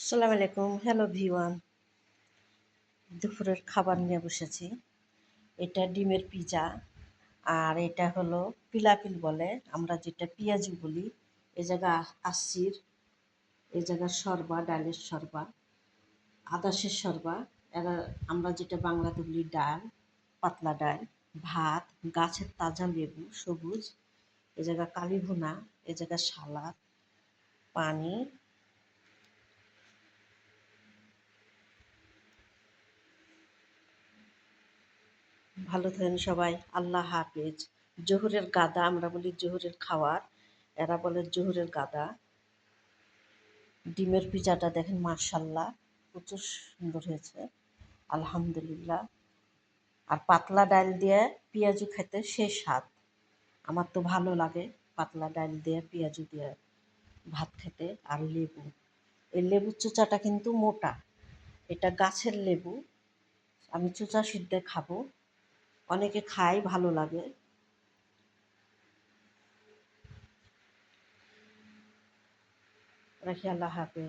আসসালামু আলাইকুম, hello V1. দুপুরের খাবার নিয়ে বসেছি। এটা ডিমের পিজা, আর এটা হলো পিলাপিল বলে, আমরা যেটা পেঁয়াজু বলি। এ জায়গা আসির, এ জায়গা শরবা, ডালের শরবা, আদাসের শরবা। এরা আমরা যেটা বাংলাতে বলি ডাল, পাতলা ডাল, ভাত, গাছের তাজা লেবু সবুজ, এ জায়গা কালি ভুনা, এ জায়গা সালাদ, পানি। ভালো থাকেন সবাই, আল্লাহ হাফেজ। জোহরের গাদা আমরা বলি, জোহরের খাওয়ার, এরা বলে জোহরের গাদা। ডিমের পিজাটা দেখেন, মার্শাল্লাহ, প্রচুর সুন্দর হয়েছে, আলহামদুলিল্লাহ। আর পাতলা ডাল দিয়ে পেঁয়াজু খেতে সে স্বাদ। আমার তো ভালো লাগে পাতলা ডাল দিয়ে পেঁয়াজু দিয়ে ভাত খেতে। আর লেবু, এই লেবুর চোচাটা কিন্তু মোটা, এটা গাছের লেবু। আমি চোচা সিদ্ধে খাবো, অনেকে খায়, ভালো লাগে। রাখি, আল্লাহ হাফেজ।